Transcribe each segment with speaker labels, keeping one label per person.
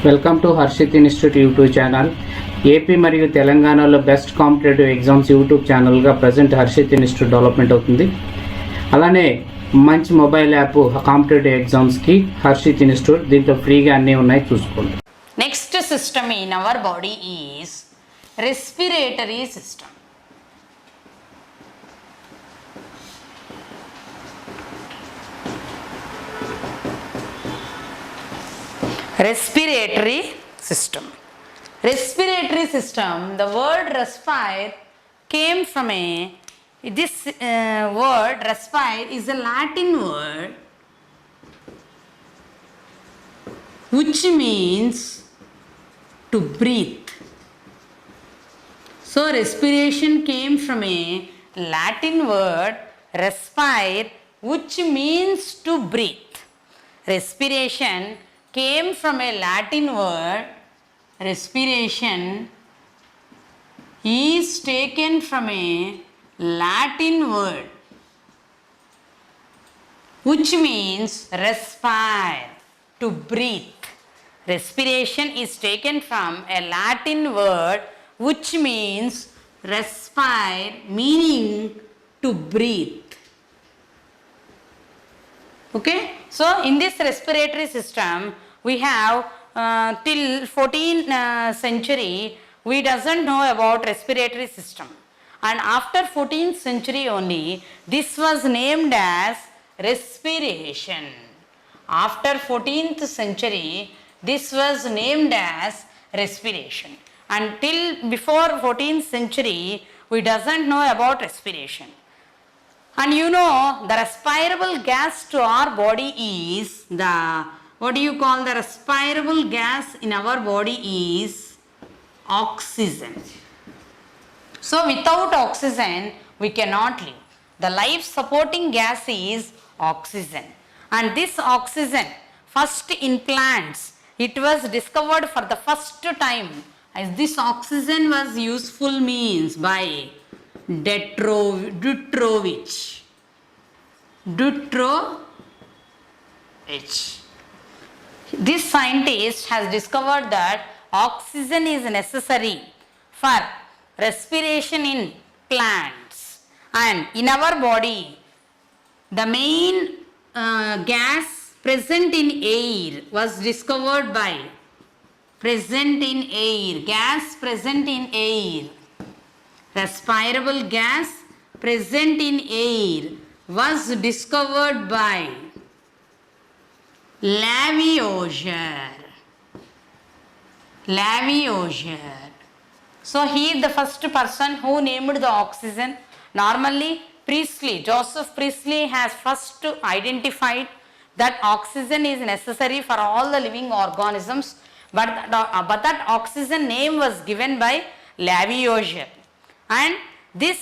Speaker 1: Welcome to Harshit institute YouTube channel. AP మరియు తెలంగాణలో best competitive exams YouTube ఛానల్గా present Harshit institute development అవుతుంది. అలానే మంచి మొబైల్ యాప్ కాంపిటేటివ్ ఎగ్జామ్స్కి హర్షిత్ ఇన్స్టిట్యూట్, దీంట్లో ఫ్రీగా అన్నీ ఉన్నాయి, చూసుకోండి.
Speaker 2: Next system in our body is respiratory system. Respiratory system. Respiratory system, the word respire came from this word respire is a Latin word which means to breathe. So respiration came from a Latin word respire which means to breathe. Respiration came from a Latin word. Respiration is taken from a Latin word which means respire, to breathe. Respiration is taken from a Latin word which means respire, meaning to breathe. Okay, so in this respiratory system we have till 14th century we doesn't know about respiratory system, and after 14th century only this was named as respiration. After 14th century this was named as respiration, until before 14th century we doesn't know about respiration. And you know, the respirable gas to our body is the, what do you call the respirable gas in our body is oxygen. So without oxygen we cannot live. The life supporting gas is oxygen, and this oxygen first in plants it was discovered for the first time, as this oxygen was useful means by Dutrovich. This scientist has discovered that oxygen is necessary for respiration in plants, and in our body the main gas present in air was discovered by gas present in air. Respirable gas present in air was discovered by Lavoisier. So he is the first person who named the oxygen. Normally Joseph Priestley has first identified that oxygen is necessary for all the living organisms, but that oxygen name was given by Lavoisier, and this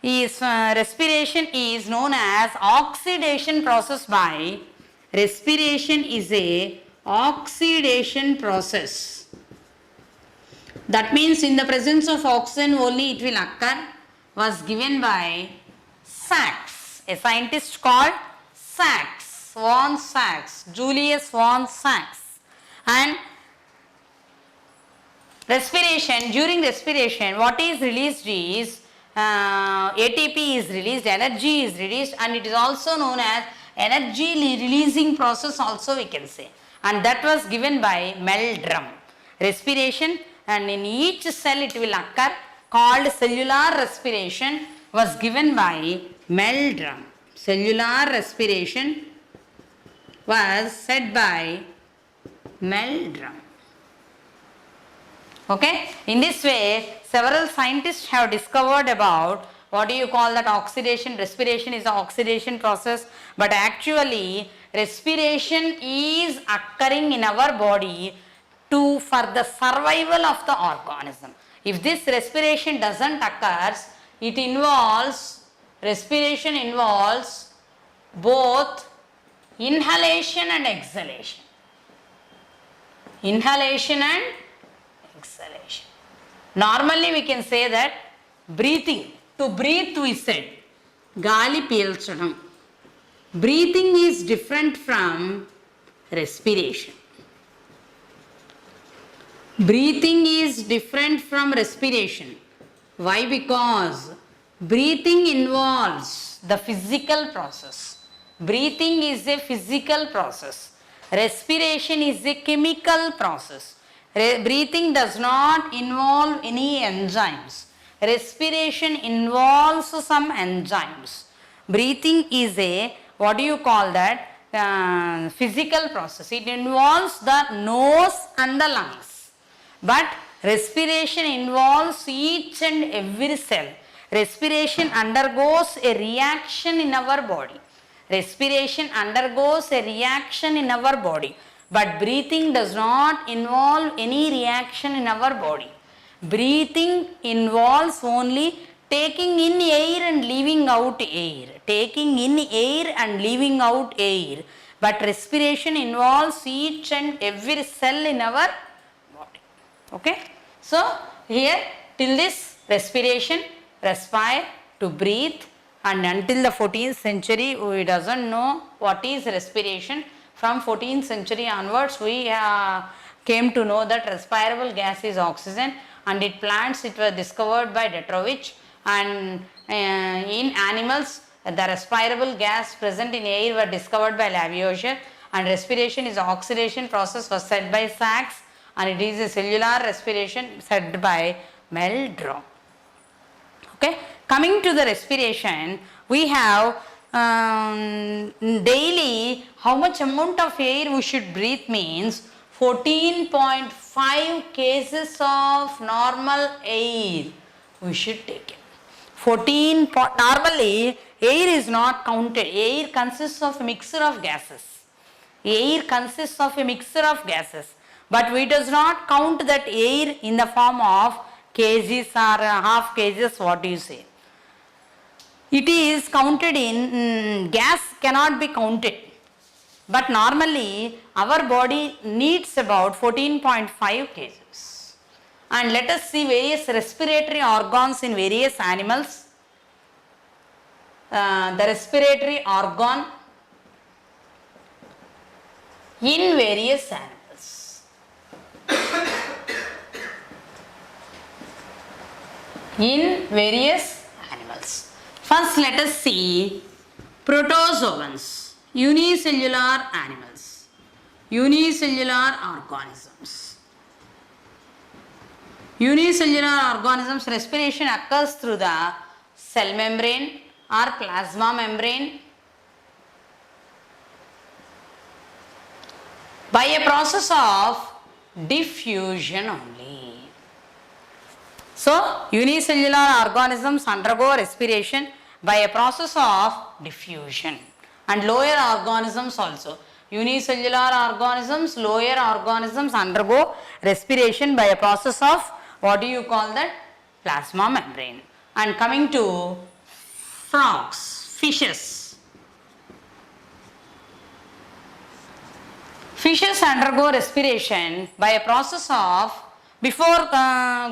Speaker 2: is respiration is known as oxidation process. By respiration is a oxidation process, that means in the presence of oxygen only it will occur, was given by Sachs, a scientist called Julius von Sachs. And respiration, during respiration what is released is ATP is released, energy is released, and it is also known as energy releasing process also we can say, and that was given by Meldrum. Respiration, and in each cell it will occur, called cellular respiration, was given by Meldrum. Cellular respiration was said by Meldrum. Okay, in this way several scientists have discovered about what do you call that oxidation. Respiration is the oxidation process, but actually respiration is occurring in our body for the survival of the organism. If this respiration doesn't occur, respiration involves both inhalation and exhalation. Normally we can say that breathing, to breathe we said గాలి పీల్చడం. Breathing is different from respiration. Breathing is different from respiration. Why? Because breathing involves the physical process. Breathing is a physical process. Respiration is a chemical process. Breathing does not involve any enzymes. Respiration involves some enzymes. Breathing is a, what do you call that? Physical process. It involves the nose and the lungs. But respiration involves each and every cell. Respiration undergoes a reaction in our body. Respiration undergoes a reaction in our body. But breathing does not involve any reaction in our body. Breathing involves only taking in air and leaving out air. Taking in air and leaving out air. But respiration involves each and every cell in our body. Okay. So, here till this respiration, respire to breathe, and until the 14th century we doesn't know what is respiration. From 14th century onwards we came to know that respirable gas is oxygen, and in plants it was discovered by Detrovich, and in animals the respirable gas present in air were discovered by Lavoisier, and respiration is oxidation process was said by Sachs, and it is a cellular respiration said by Meldrew. Okay, coming to the respiration, we have daily how much amount of air we should breathe means 14.5 cases of normal air we should take it. Normally air is not counted. Air consists of a mixture of gases. Air consists of a mixture of gases, but we does not count that air in the form of kgs or half kgs, what do you say. It is counted in, gas cannot be counted, but normally our body needs about 14.5 kgs. And let us see various respiratory organs in various animals. The respiratory organ in various animals. In various animals. First let us see protozoans, unicellular animals, unicellular organisms. Unicellular organisms, respiration occurs through the cell membrane or plasma membrane by a process of diffusion only. So, unicellular organisms undergo respiration by a process of diffusion, and lower organisms also. Unicellular organisms, lower organisms undergo respiration by a process of, what do you call that? Plasma membrane. And coming to frogs, fishes. Fishes undergo respiration by a process of, before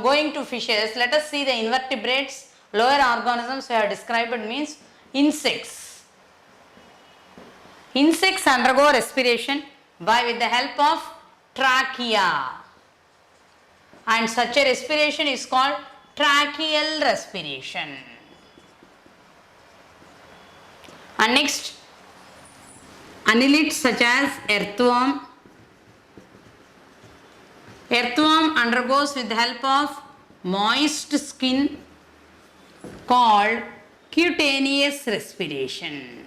Speaker 2: going to fishes, let us see the invertebrates, lower organisms we have described means insects. Insects undergo respiration with the help of trachea, and such a respiration is called tracheal respiration. And next, annelids such as earthworm. Earthworm undergoes with the help of moist skin called cutaneous respiration.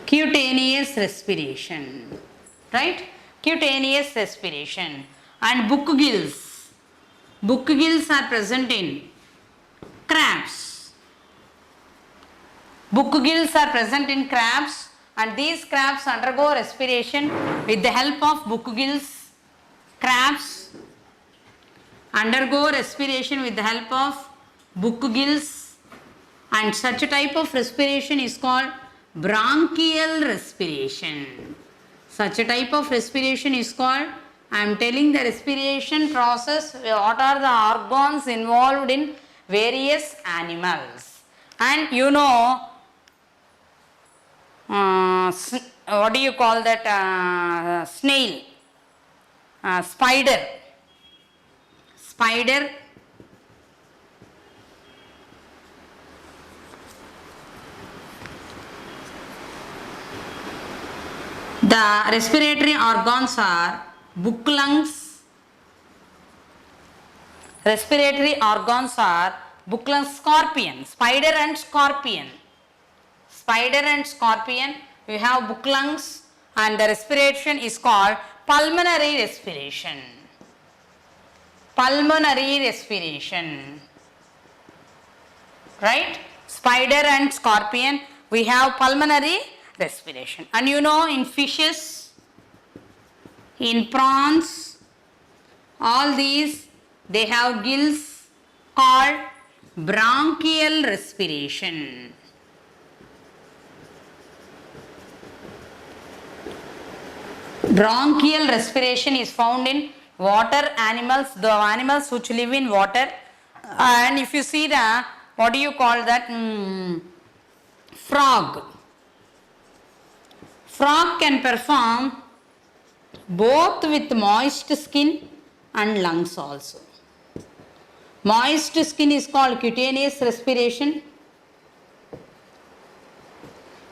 Speaker 2: Cutaneous respiration, right? Cutaneous respiration. And book gills. Book gills are present in crabs. Book gills are present in crabs, and these crabs undergo respiration with the help of book gills. Crabs undergo respiration with the help of book gills, and such a type of respiration is called bronchial respiration. Such a type of respiration is called, I am telling the respiration process, what are the organs involved in various animals. And you know, what do you call that, snail, spider. Spider. The respiratory organs are book lungs. Respiratory organs are book lungs, scorpion, spider and scorpion. Spider and scorpion, we have book lungs, and the respiration is called pulmonary respiration. Pulmonary respiration. Right? Spider and scorpion, we have pulmonary respiration. And you know, in fishes, in prawns, all these, they have gills called bronchial respiration. Bronchial respiration is found in water animals, the animals which live in water. And if you see the, what do you call that? Frog. Frog can perform both with moist skin and lungs also. Moist skin is called cutaneous respiration,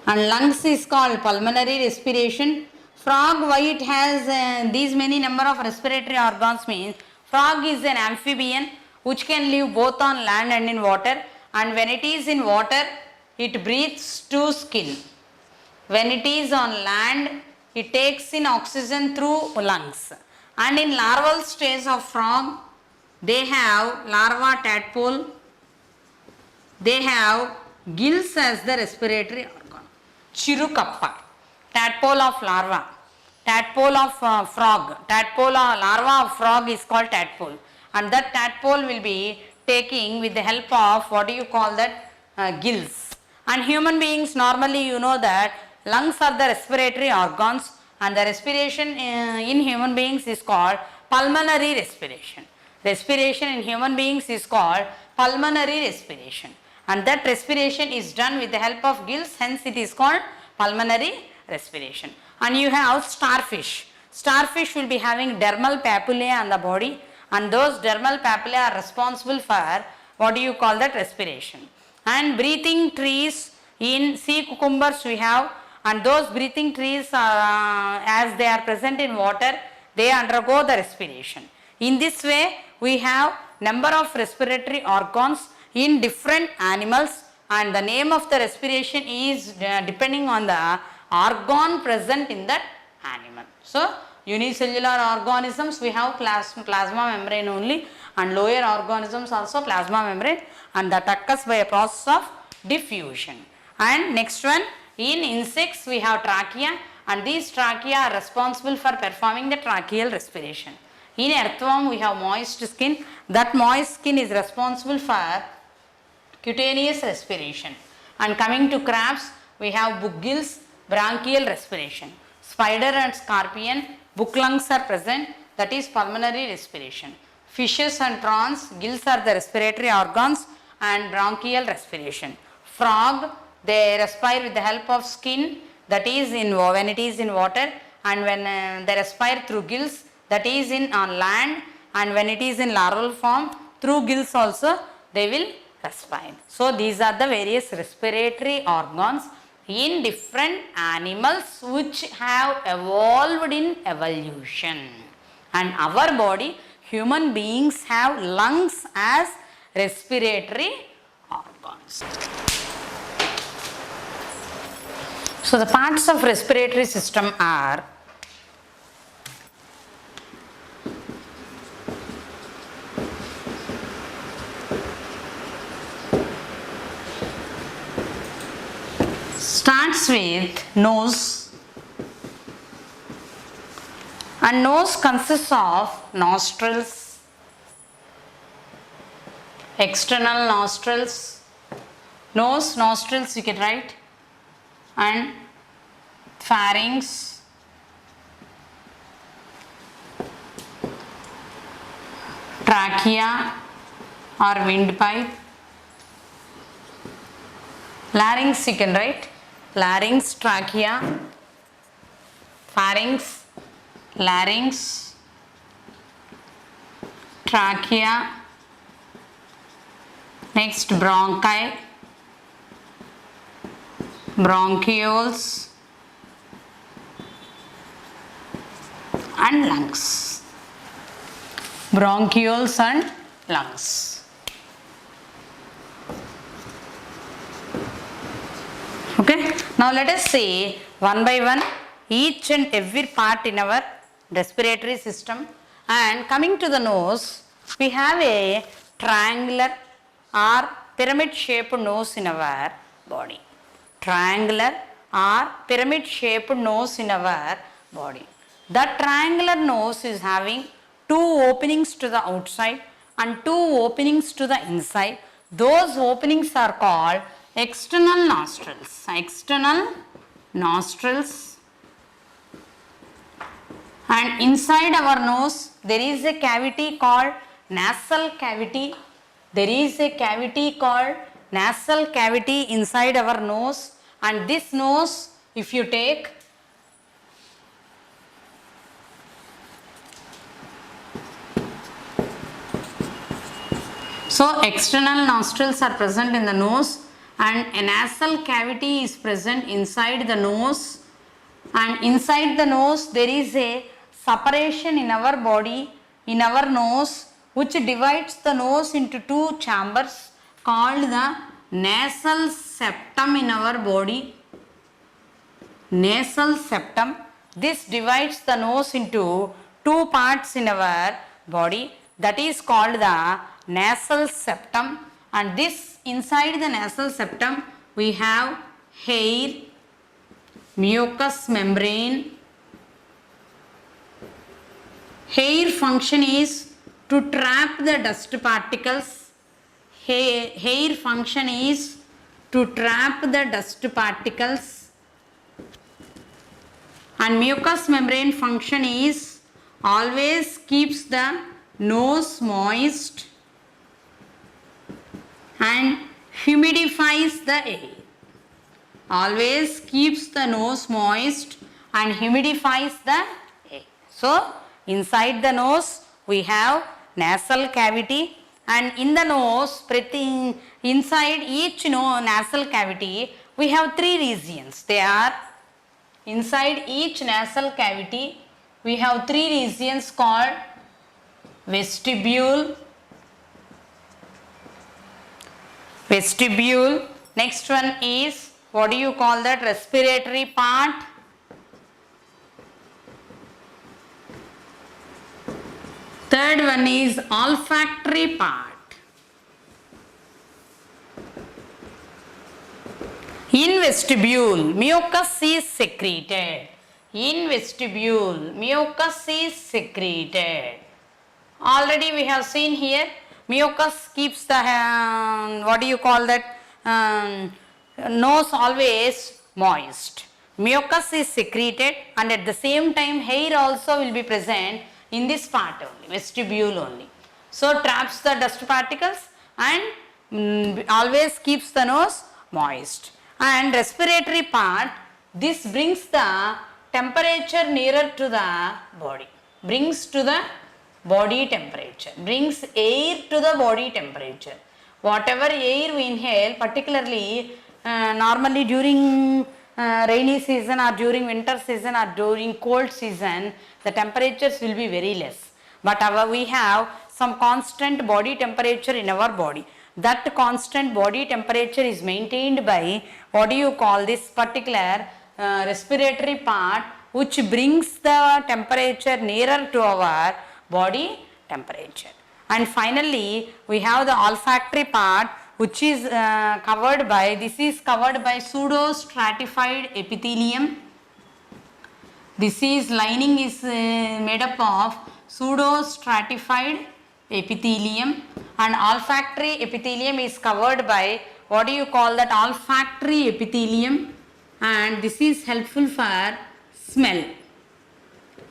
Speaker 2: and lungs is called pulmonary respiration. Frog, why it has these many number of respiratory organs means frog is an amphibian which can live both on land and in water, and when it is in water it breathes to skin. When it is on land it takes in oxygen through lungs. And in larval stage of frog, they have larva tadpole, they have gills as the respiratory organ. Chirukappa, tadpole of larva, tadpole of frog, tadpole or larva of frog is called tadpole, and that tadpole will be taking with the help of, what do you call that, gills. And human beings, normally you know that lungs are the respiratory organs, and the respiration in human beings is called pulmonary respiration. Respiration in human beings is called pulmonary respiration, and that respiration is done with the help of gills, hence it is called pulmonary respiration. And you have starfish. Starfish will be having dermal papillae on the body, and those dermal papillae are responsible for, what do you call that, respiration. And breathing trees, in sea cucumbers we have, and those breathing trees are, as they are present in water, they undergo the respiration. In this way, we have number of respiratory organs in different animals, and the name of the respiration is depending on the organ present in that animal. So, unicellular organisms we have plasma membrane only, and lower organisms also plasma membrane, and that occurs by a process of diffusion. And next one, in insects we have trachea, and these trachea are responsible for performing the tracheal respiration. In earthworm we have moist skin, that moist skin is responsible for cutaneous respiration. And coming to crabs, we have book gills, bronchial respiration. Spider and scorpion, book lungs are present, that is pulmonary respiration. Fishes and prawns, gills are the respiratory organs and bronchial respiration. Frog, they respire with the help of skin, that is when it is in water, and when they respire through gills, that is on land, and when it is in larval form, through gills also they will respire. So these are the various respiratory organs in different animals which have evolved in evolution. And our body, human beings, have lungs as respiratory organs. So the parts of respiratory system are starts with nose, and nose consists of nostrils, external nostrils, nose, nostrils you can write, and pharynx, trachea or windpipe, larynx you can write, larynx, trachea, pharynx, larynx, trachea, next bronchi, bronchioles and lungs. Bronchioles and lungs. Okay, now let us see one by one each and every part in our respiratory system. And coming to the nose, we have a triangular or pyramid shaped nose in our body. Triangular or pyramid shaped nose in our body. That triangular nose is having two openings to the outside and two openings to the inside. Those openings are called external nostrils. External nostrils. And inside our nose there is a cavity called nasal cavity. There is a cavity called nasal cavity inside our nose, and this nose, if you take, so external nostrils are present in the nose and a nasal cavity is present inside the nose, and inside the nose there is a separation in our body, in our nose, which divides the nose into two chambers called the nasal septum in our body. Nasal septum. This divides the nose into two parts in our body, that is called the nasal septum. And this inside the nasal septum we have hair, mucous membrane. Hair function is to trap the dust particles. Hair function is to trap the dust particles, and mucous membrane function is always keeps the nose moist and humidifies the air. Always keeps the nose moist and humidifies the air. So inside the nose we have nasal cavity, and in the nose, inside each nasal cavity we have three regions. They are, inside each nasal cavity we have three regions called vestibule. Vestibule. Next one is, what do you call that? Respiratory part. Third one is olfactory part. In vestibule, mucus is secreted. In vestibule, mucus is secreted. Already we have seen here, mucus keeps the, what do you call that, nose always moist. Mucus is secreted, and at the same time hair also will be present in this part only, vestibule only. So traps the dust particles and always keeps the nose moist. And respiratory part, this brings the temperature nearer to the body, brings to the body temperature, brings air to the body temperature. Whatever air we inhale, particularly normally during rainy season or during winter season or during cold season, the temperatures will be very less. But we have some constant body temperature in our body. That constant body temperature is maintained by, what do you call this particular respiratory part, which brings the temperature nearer to our body temperature. And finally we have the olfactory part, which is covered by, this is covered by pseudostratified epithelium. This is lining is made up of pseudostratified epithelium, and olfactory epithelium is covered by, what do you call that, olfactory epithelium, and this is helpful for smell.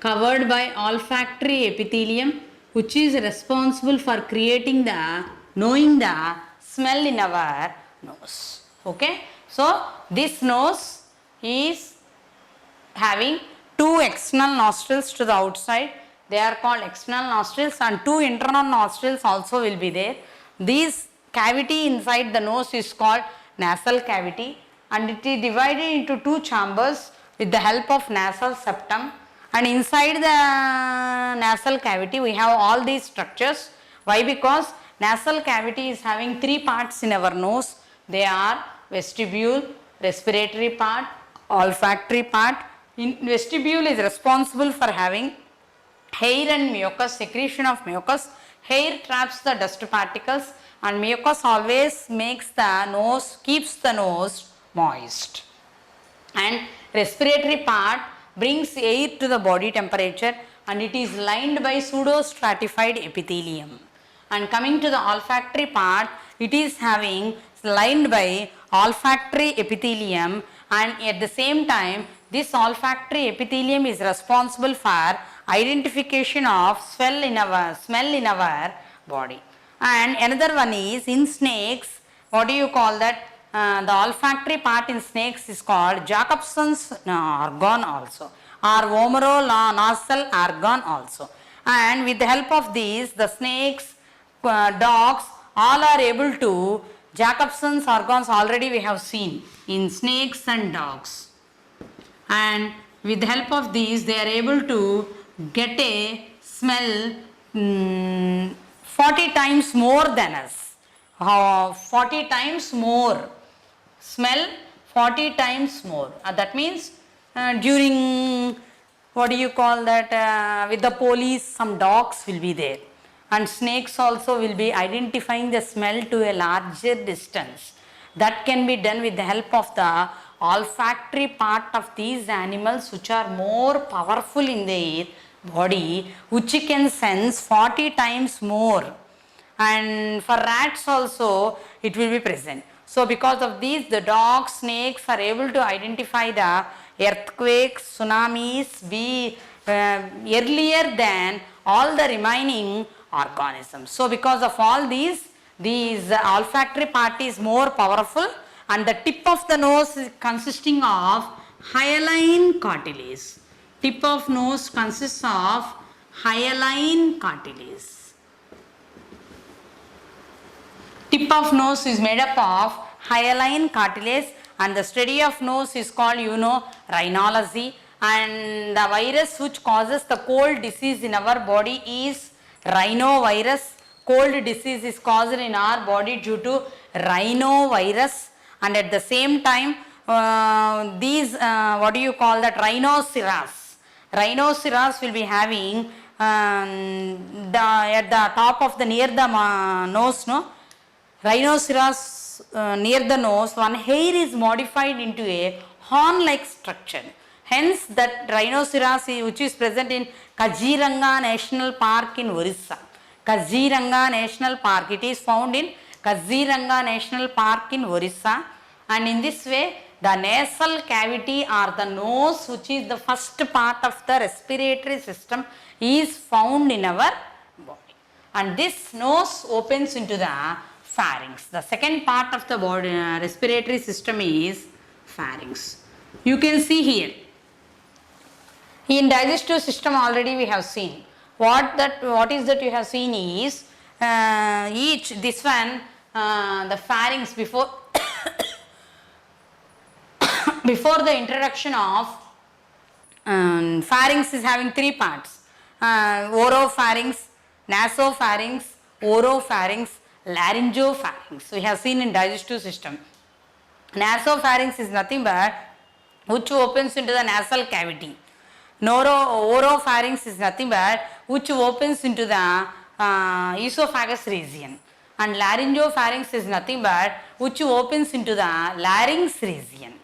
Speaker 2: Covered by olfactory epithelium, which is responsible for creating the, knowing the smell in our nose. Okay, so this nose is having two external nostrils to the outside. they are called external nostrils, and 2 internal nostrils also will be there. This cavity inside the nose is called nasal cavity, and it is divided into 2 chambers with the help of nasal septum, and inside the nasal cavity we have all these structures. Why? Because nasal cavity is having 3 parts in our nose. They are vestibule, respiratory part, olfactory part. Vestibule is responsible for having hair and mucus, secretion of mucus. Hair traps the dust particles, and mucus always makes the nose, keeps the nose moist. And respiratory part brings air to the body temperature, and it is lined by pseudostratified epithelium. And coming to the olfactory part, it is having lined by olfactory epithelium, and at the same time this olfactory epithelium is responsible for identification of smell in our body. And another one is in snakes, what do you call that? The olfactory part in snakes is called Jacobson's organ also, or vomeronasal organ also. And with the help of these, the snakes, dogs, all are able to, Jacobson's organs already we have seen in snakes and dogs. And with the help of these, they are able to get a smell 40 times more than us. 40 times more. Smell 40 times more. That means during, what do you call that, with the police, some dogs will be there. And snakes also will be identifying the smell to a larger distance. That can be done with the help of the olfactory part of these animals, which are more powerful in their body, which can sense 40 times more. And for rats also it will be present. So because of these, the dogs, snakes are able to identify the earthquakes, tsunamis earlier than all the remaining organisms. So because of all these olfactory part is more powerful, and the tip of the nose is consisting of hyaline cartilage. Tip of nose consists of hyaline cartilage. Tip of nose is made up of hyaline cartilage, and the study of nose is called rhinology, and the virus which causes the cold disease in our body is rhinovirus. Cold disease is caused in our body due to rhinovirus, and at the same time these what do you call that, rhinoceros will be having at the top of the near the nose, rhinoceros near the nose, one hair is modified into a horn like structure. Hence that rhinoceros which is present in Kaziranga National Park in Orissa. Kaziranga National Park, it is found in Kaziranga National Park in Orissa. And in this way, the nasal cavity or the nose, which is the first part of the respiratory system, is found in our body. And this nose opens into the pharynx. The second part of the body respiratory system is pharynx. You can see here. In digestive system already we have seen. What is that you have seen is this one, the pharynx before before the introduction of pharynx is having 3 parts, oropharynx, nasopharynx, oropharynx, laryngopharynx. We have seen in digestive system. Nasopharynx is nothing but which opens into the nasal cavity. Oropharynx is nothing but which opens into the esophagus region, and laryngopharynx is nothing but which opens into the larynx region.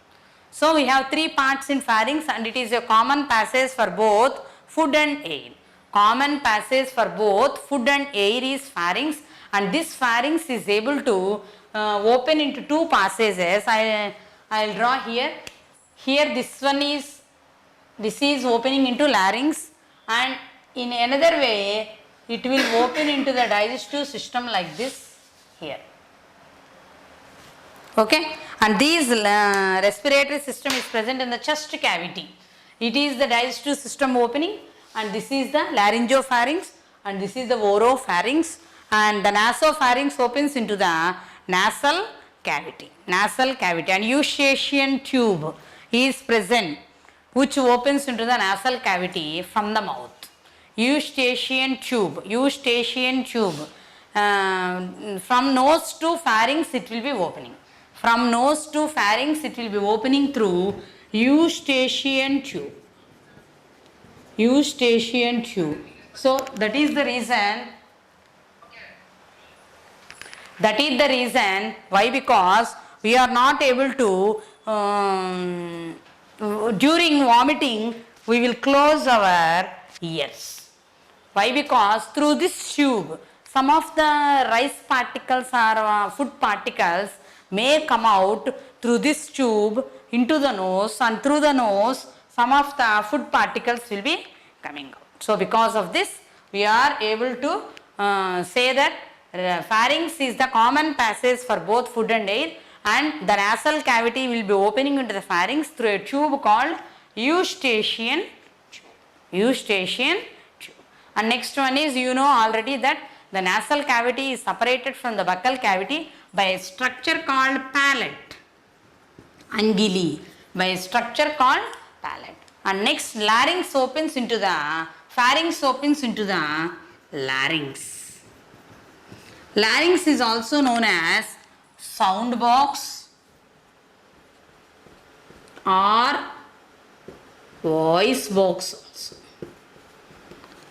Speaker 2: So we have 3 parts in pharynx, and it is a common passage for both food and air. Common passage for both food and air is pharynx, and this pharynx is able to open into 2 passages. I will draw here. Here this is opening into larynx, and in another way it will open into the digestive system like this here. Okay, and this respiratory system is present in the chest cavity. It is the digestive system opening, and this is the laryngopharynx, and this is the oropharynx, and the nasopharynx opens into the nasal cavity. Nasal cavity, and eustachian tube is present, which opens into the nasal cavity from the mouth. Eustachian tube, eustachian tube. From nose to pharynx it will be opening. From nose to pharynx it will be opening through eustachian tube. Eustachian tube. So that is the reason. That is the reason why, because we are not able to during vomiting we will close our ears. Why? Because through this tube some of the rice particles or food particles may come out through this tube into the nose, and through the nose some of the food particles will be coming out. So because of this we are able to say that pharynx is the common passage for both food and air, and the nasal cavity will be opening into the pharynx through a tube called eustachian tube. Eustachian tube. And next one is, you know already that the nasal cavity is separated from the buccal cavity by a structure called palate. Angili, by a structure called palate. And next, larynx opens into the pharynx opens into the larynx. Larynx is also known as sound box or voice box also.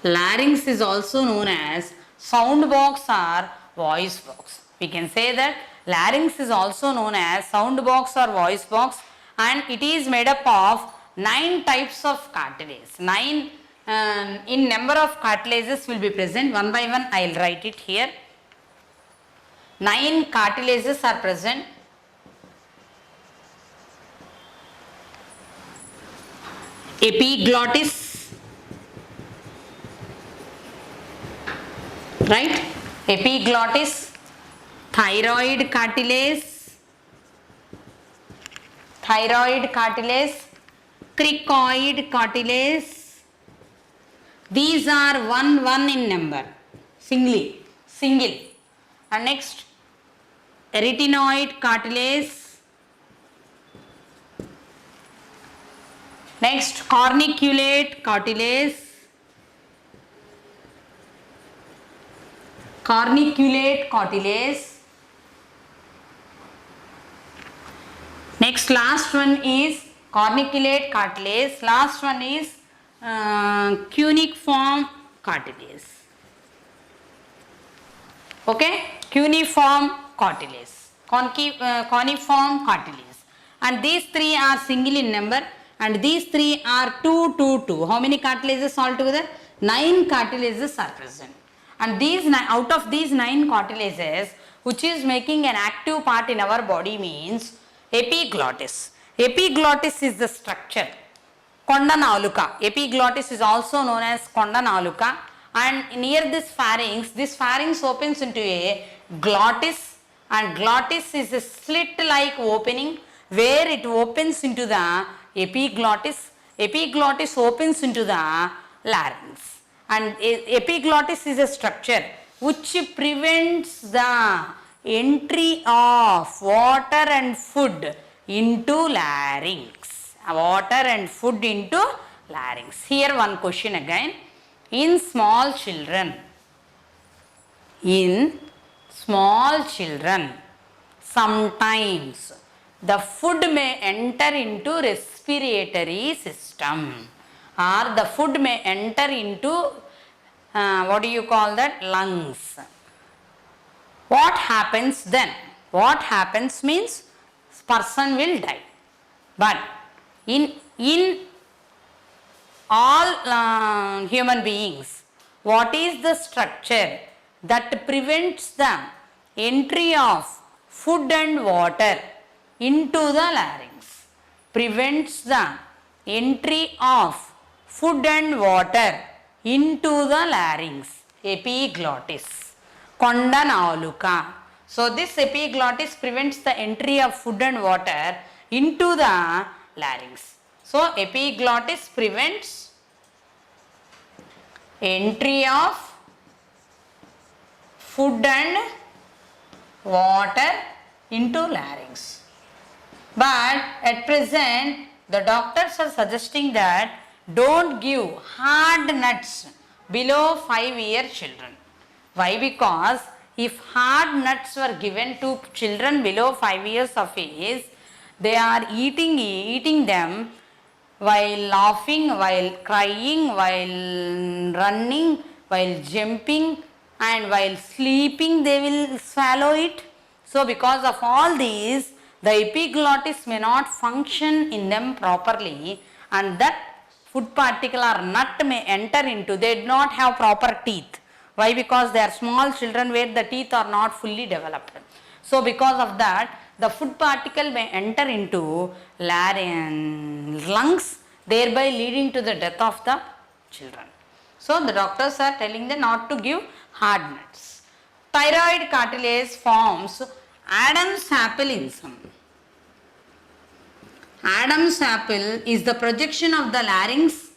Speaker 2: Larynx is also known as sound box or voice box. We can say that larynx is also known as sound box or voice box, and it is made up of 9 types of cartilage. 9 in number of cartilages will be present. One by one I will write it here. 9 cartilages are present. Epiglottis, right? Epiglottis, thyroid cartilage, cricoid cartilage. These are 1 in number, single. And next, arytenoid cartilage. Next, corniculate cartilage. Next, last one is corniculate cartilage. Last one is cuneiform cartilage. Okay, cuneiform cartilage, cuneiform cartilage. And these 3 are single in number, and these 3 are 2. How many cartilages altogether? 9 cartilages are present. And these out of these 9 cartilages, which is making an active part in our body, means epiglottis. Epiglottis is the structure. Konda naluka. Epiglottis is also known as konda naluka, and near this pharynx opens into a glottis, and glottis is a slit like opening where it opens into the epiglottis. Epiglottis opens into the larynx. And epiglottis is a structure which prevents the entry of water and food into larynx. Water and food into larynx. Here one question again. In small children, sometimes the food may enter into respiratory system, or the food may enter into lungs. What happens then? What happens means person will die. But in all human beings, what is the structure that prevents the entry of food and water into the larynx? Prevents the entry of food and water into the larynx. Epiglottis, konda naluka. So this epiglottis prevents the entry of food and water into the larynx. So epiglottis prevents entry of food and water into larynx. But at present, the doctors are suggesting that don't give hard nuts below 5-year children. Why? Because if hard nuts were given to children below 5 years of age, they are eating them while laughing, while crying, while running, while jumping, and while sleeping they will swallow it. So because of all these, the epiglottis may not function in them properly, and that food particle or nut may enter into, they do not have proper teeth. Why? Because they are small children where the teeth are not fully developed. So because of that, the food particle may enter into lungs, thereby leading to the death of the children. So the doctors are telling them not to give hard nuts. Thyroid cartilage forms Adam's apple in some. Adam's apple is the projection of the larynx,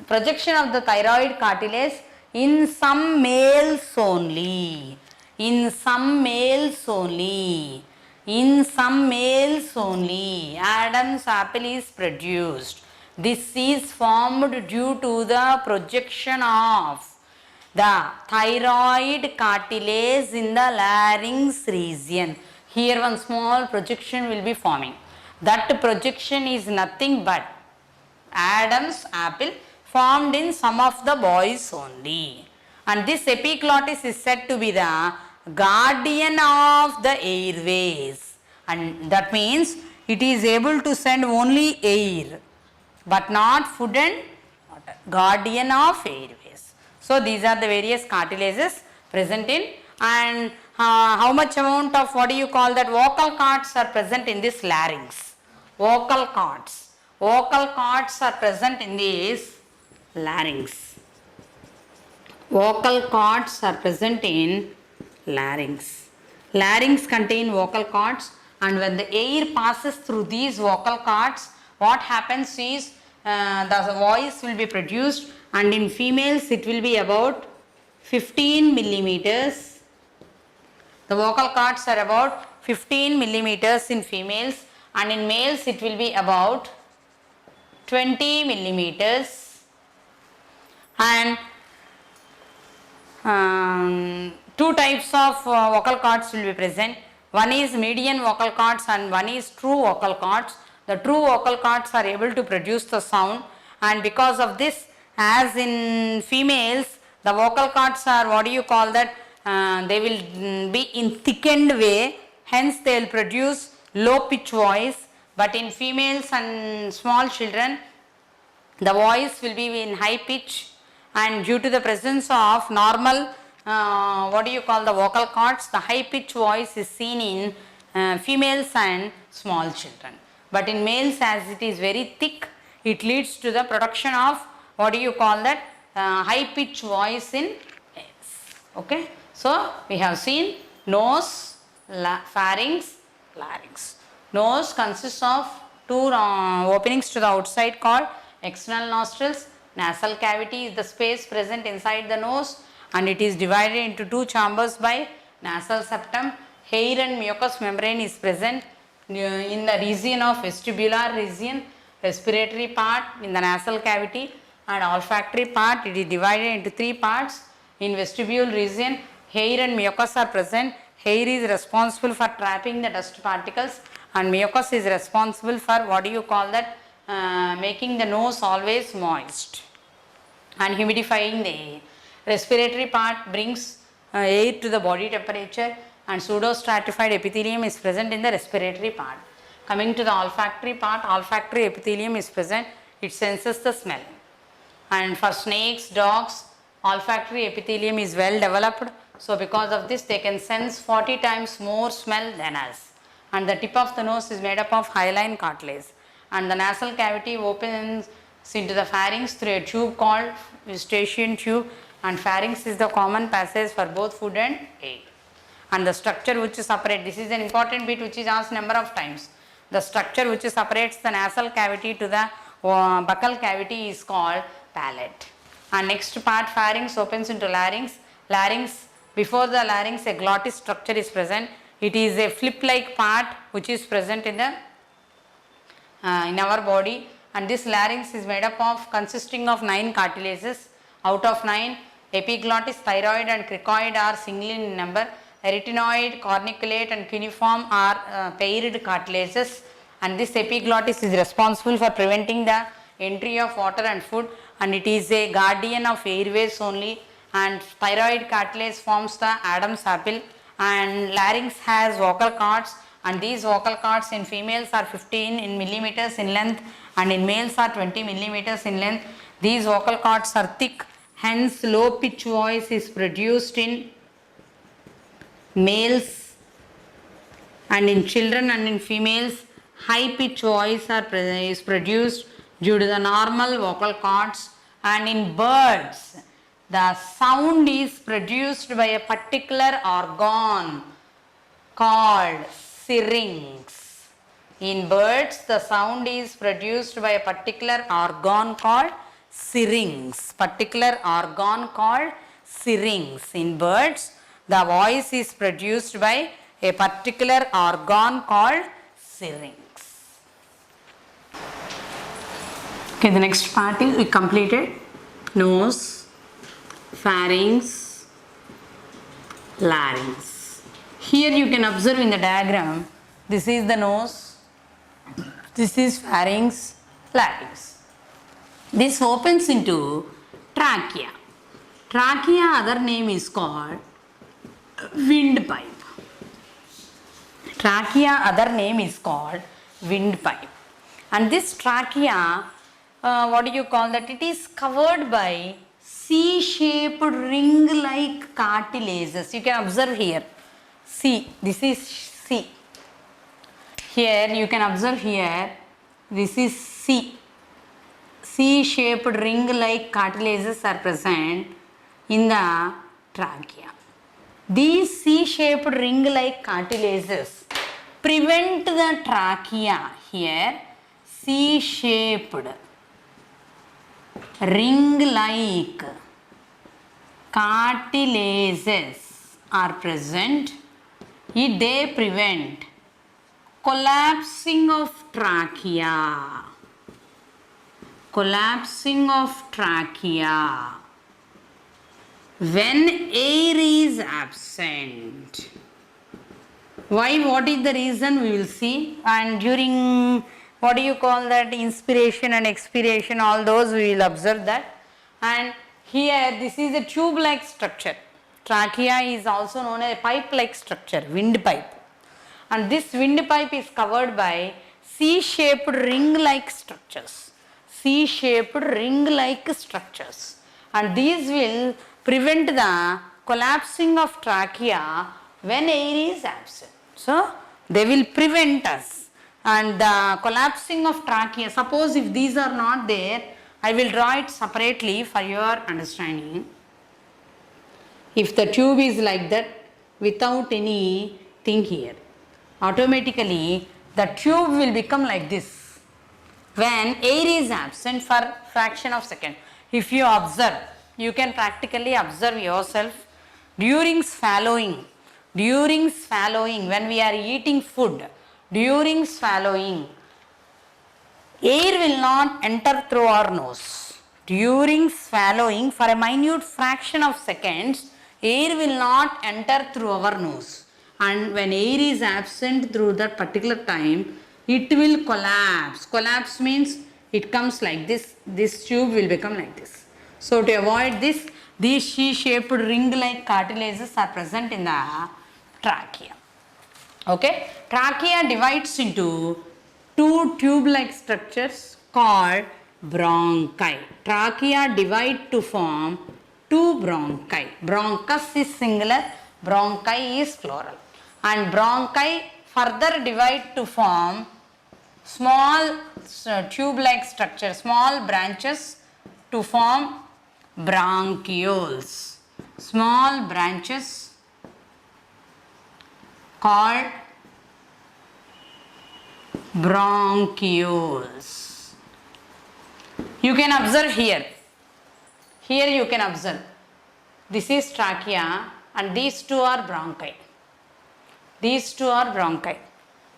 Speaker 2: projection of the thyroid cartilage in some males only. In some males only. In some males only. Adam's apple is produced. This is formed due to the projection of the thyroid cartilage in the larynx region. Here one small projection will be forming. That projection is nothing but Adam's apple formed in some of the boys only. And this epiglottis is said to be the guardian of the airways. And that means it is able to send only air, but not food and water. Guardian of airways. So these are the various cartilages present in, and how much amount of what do you call that vocal cords are present in this larynx. Vocal cords. Vocal cords are present in this larynx. Vocal cords are present in larynx. Larynx contain vocal cords, and when the air passes through these vocal cords, what happens is the voice will be produced, and in females it will be about 15 millimeters. The vocal cords are about 15 millimeters in females, and in males it will be about 20 millimeters. And two types of vocal cords will be present. One is median vocal cords and one is true vocal cords. The true vocal cords are able to produce the sound, and because of this, as in females, the vocal cords are what do you call that, they will be in thickened way, hence they will produce low pitch voice. But in females and small children, the voice will be in high pitch, and due to the presence of normal what do you call the vocal cords, the high pitch voice is seen in females and small children. But in males, as it is very thick, it leads to the production of what do you call that high pitch voice in males. Okay. So we have seen nose, pharynx, larynx. Nose consists of two openings to the outside called external nostrils. Nasal cavity is the space present inside the nose, and it is divided into two chambers by nasal septum. Hair and mucous membrane is present in the region of vestibular region, respiratory part in the nasal cavity, and olfactory part. It is divided into three parts. In vestibule region, hair and mucus are present. Hair is responsible for trapping the dust particles, and mucus is responsible for what do you call that making the nose always moist and humidifying the air. Respiratory part brings air to the body temperature, and pseudostratified epithelium is present in the respiratory part. Coming to the olfactory part, olfactory epithelium is present, it senses the smell. And for snakes, dogs, olfactory epithelium is well developed, so because of this they can sense 40 times more smell than us. And the tip of the nose is made up of hyaline cartilage, and the nasal cavity opens into the pharynx through a tube called eustachian tube, and pharynx is the common passage for both food and air. And the structure which separates, this is an important bit which is asked number of times. The structure which separates the nasal cavity to the buccal cavity is called palate. And next part, pharynx opens into larynx. Larynx, before the larynx, a glottis structure is present. It is a flip-like part which is present in the in our body, and this larynx is made up of consisting of 9 cartilages. Out of 9, epiglottis, thyroid and cricoid are single in number. Arytenoid, corniculate and cuneiform are paired cartilages, and this epiglottis is responsible for preventing the entry of water and food, and it is a guardian of airways only. And thyroid cartilage forms the Adam's apple, and larynx has vocal cords, and these vocal cords in females are 15 in millimeters in length and in males are 20 millimeters in length. These vocal cords are thick, hence low pitch voice is produced in males, and in children and in females high pitch voice is produced due to the normal vocal cords. And in birds the sound is produced by a particular organ called syrinx. In birds the sound is produced by a particular organ called syrinx. Particular organ called syrinx. In birds the voice is produced by a particular organ called syrinx. Okay, the next part is we completed nose, pharynx, larynx. Here you can observe in the diagram, this is the nose, this is pharynx, larynx. This opens into trachea. Trachea, other name is called windpipe. Trachea, other name is called windpipe. And this trachea, what do you call that? It is covered by C-shaped ring-like cartilages. You can observe here. C. This is C. Here you can observe here. This is C. C-shaped ring-like cartilages are present in the trachea. These C-shaped ring-like cartilages prevent the trachea. Here C-shaped ring-like cartilages are present. They prevent collapsing of trachea. Collapsing of trachea when air is absent. Why? What is the reason? We will see. And during what do you call that, inspiration and expiration, all those we will observe that. And here this is a tube like structure. Trachea is also known as a pipe like structure, windpipe. And this windpipe is covered by C-shaped ring like structures. C-shaped ring like structures. And these will prevent the collapsing of trachea when air is absent. So they will prevent us. And the collapsing of trachea, suppose if these are not there, I will draw it separately for your understanding. If the tube is like that without anything here, automatically the tube will become like this when air is absent for fraction of second. If you observe, you can practically observe yourself during swallowing, when we are eating food, during swallowing, air will not enter through our nose. During swallowing, for a minute fraction of seconds, air will not enter through our nose. And when air is absent through that particular time, it will collapse. Collapse means it comes like this. This tube will become like this. So to avoid this, these C-shaped ring-like cartilages are present in the trachea. Okay, trachea divides into two tube-like structures called bronchi. Trachea divide to form two bronchi. Bronchus is singular, bronchi is plural. And bronchi further divide to form small tube-like structure, small branches to form bronchioles. Small branches called bronchioles. You can observe here. Here you can observe. This is trachea and these two are bronchi. These two are bronchi.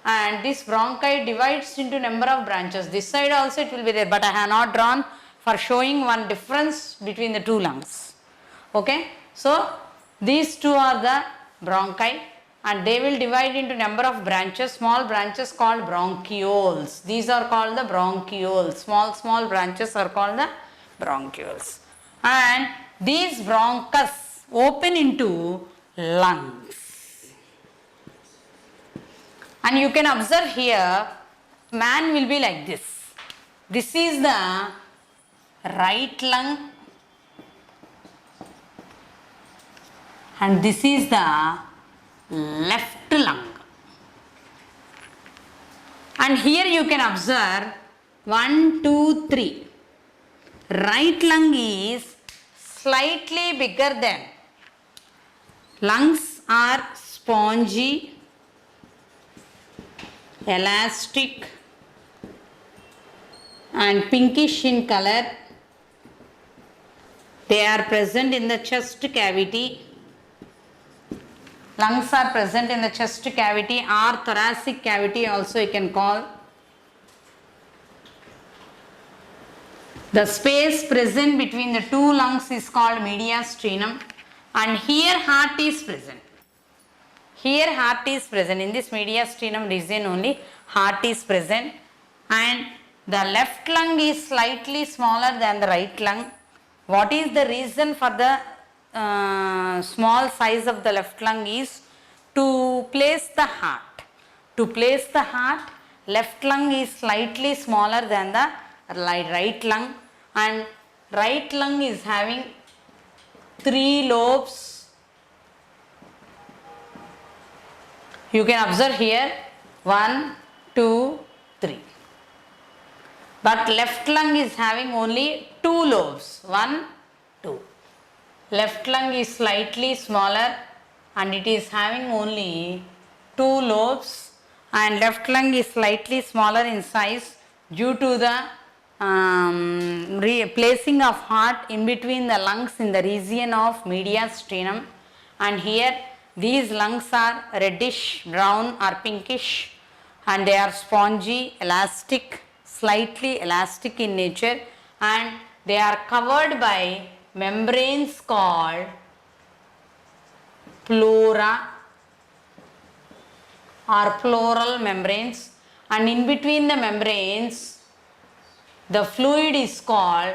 Speaker 2: And this bronchi divides into number of branches. This side also it will be there, but I have not drawn for showing one difference between the two lungs. Okay. So these two are the bronchi and they will divide into number of branches, small branches called bronchioles. These are called the bronchioles. Small branches are called the bronchioles. And these bronchus open into lungs. And you can observe here, man will be like this. This is the right lung and this is the left lung. And here you can observe 1, 2, 3. Right lung is slightly bigger than. Lungs are spongy, elastic and pinkish in color. They are present in the chest cavity. Lungs are present in the chest cavity or thoracic cavity also you can call. The space present between the two lungs is called mediastinum and here heart is present. Here heart is present. In this mediastinum region only heart is present and the left lung is slightly smaller than the right lung. What is the reason for the small size of the left lung is to place the heart. To place the heart, left lung is slightly smaller than the right lung and right lung is having 3 lobes. You can observe here 1, 2, 3. But left lung is having only 2 lobes, 1, 2. Left lung is slightly smaller and it is having only 2 lobes and left lung is slightly smaller in size due to the placing of heart in between the lungs in the region of mediastinum and here these lungs are reddish, brown or pinkish and they are spongy, elastic, slightly elastic in nature and they are covered by membranes called pleura or pleural membranes and in between the membranes the fluid is called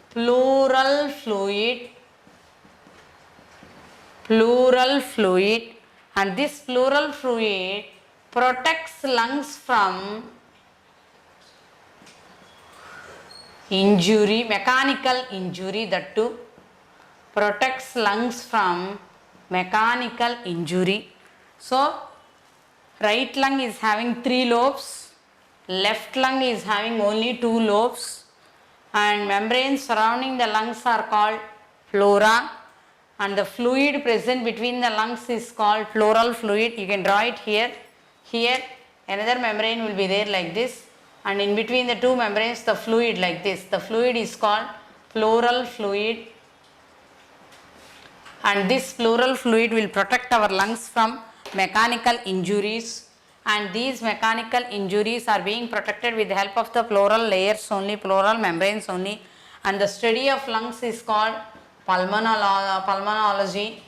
Speaker 2: pleural fluid and this pleural fluid protects lungs from injury, mechanical injury, that too protects lungs from mechanical injury. So right lung is having 3 lobes, left lung is having only 2 lobes and membranes surrounding the lungs are called pleura and the fluid present between the lungs is called pleural fluid. You can draw it here. Here another membrane will be there like this and in between the 2 membranes the fluid like this. The fluid is called pleural fluid and this pleural fluid will protect our lungs from mechanical injuries and these mechanical injuries are being protected with the help of the pleural layers only, pleural membranes only and the study of lungs is called pulmonology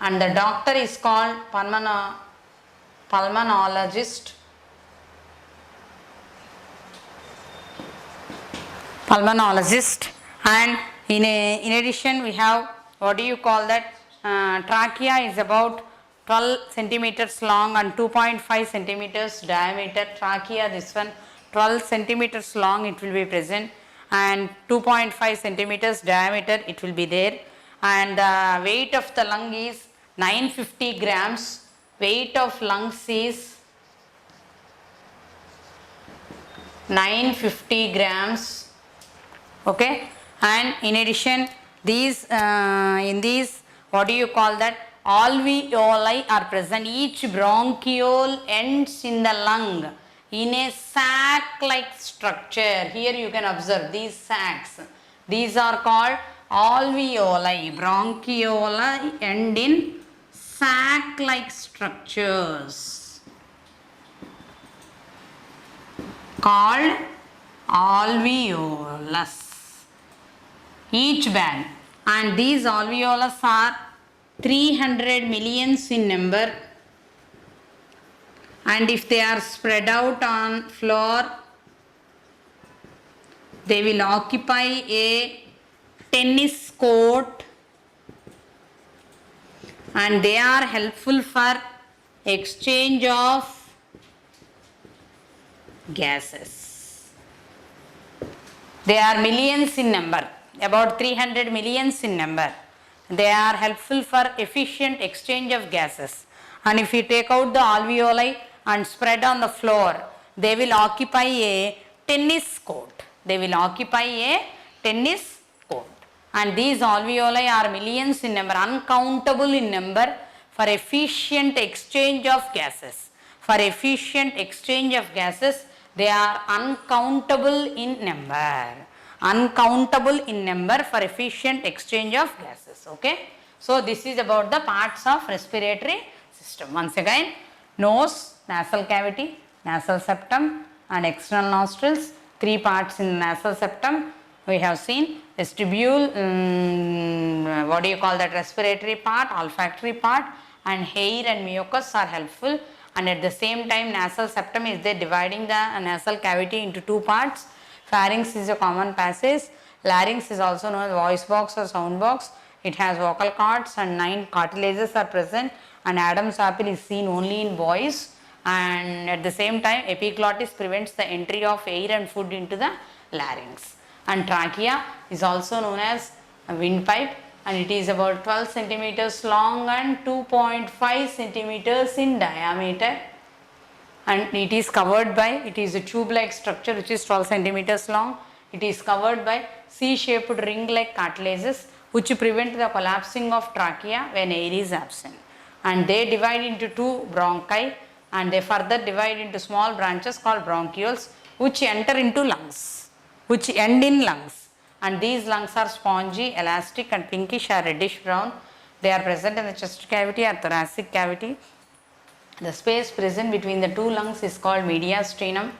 Speaker 2: and the doctor is called pulmonologist. And in addition we have what do you call that trachea is about 12 centimeters long and 2.5 centimeters diameter. Trachea, this one 12 centimeters long it will be present and 2.5 centimeters diameter it will be there and the weight of the lung is 950 grams. Weight of lungs is 950 grams. Okay, and in addition these in these what do you call that alveoli are present. Each bronchiole ends in the lung in a sac like structure. Here you can observe these sacs. These are called alveoli. Bronchioli end in sac-like structures called alveolus. Each band, and these alveolus are 300 millions in number, and if they are spread out on floor, they will occupy a tennis court, and they are helpful for exchange of gases. They are millions in number, about 300 millions in number. They are helpful for efficient exchange of gases, and if you take out the alveoli and spread on the floor, they will occupy a tennis court. They will occupy a tennis court, and these alveoli are millions in number, uncountable in number, for efficient exchange of gases. For efficient exchange of gases, they are uncountable in number. Uncountable in number for efficient exchange of gases. Okay. So this is about the parts of respiratory system. Once again, nose, nasal cavity, nasal septum and external nostrils. 3 parts in the nasal septum we have seen. Vestibule, what do you call that, respiratory part, olfactory part, and hair and mucus are helpful, and at the same time nasal septum is there dividing the nasal cavity into 2 parts. Pharynx is a common passage. Larynx is also known as voice box or sound box. It has vocal cords and 9 cartilages are present, and Adam's apple is seen only in boys, and at the same time epiglottis prevents the entry of air and food into the larynx. And trachea is also known as a windpipe, and it is about 12 centimeters long and 2.5 centimeters in diameter, and it is covered by, it is a tube like structure which is 12 centimeters long. It is covered by C-shaped ring like cartilages which prevent the collapsing of trachea when air is absent, and they divide into 2 bronchi, and they further divide into small branches called bronchioles which enter into lungs, which end in lungs, and these lungs are spongy, elastic and pinkish or reddish brown. They are present in the chest cavity or thoracic cavity. The space present between the 2 lungs is called mediastinum,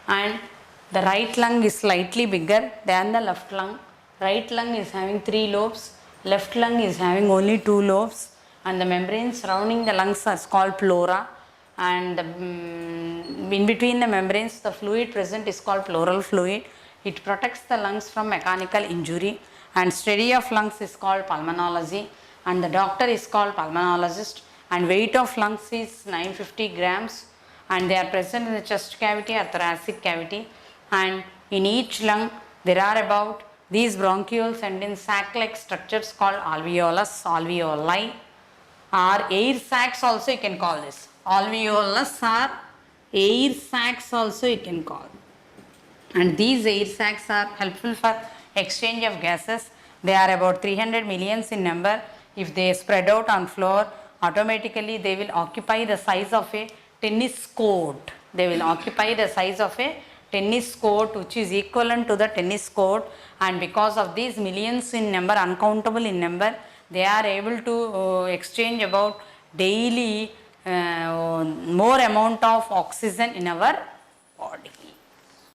Speaker 2: and the right lung is slightly bigger than the left lung. Right lung is having 3 lobes, left lung is having only 2 lobes, and the membrane surrounding the lungs is called pleura, and in between the membranes the fluid present is called pleural fluid. It protects the lungs from mechanical injury, and study of lungs is called pulmonology, and the doctor is called pulmonologist, and weight of lungs is 950 grams, and they are present in the chest cavity or thoracic cavity, and in each lung there are about, these bronchioles end in sac-like structures called alveolus, alveoli, or air sacs also you can call this. Alveolus or air sacs also you can call, and these air sacs are helpful for exchange of gases. They are about 300 millions in number. If they spread out on floor, automatically they will occupy the size of a tennis court. They will occupy the size of a tennis court which is equivalent to the tennis court, and because of these millions in number, uncountable in number, they are able to exchange about daily more amount of oxygen in our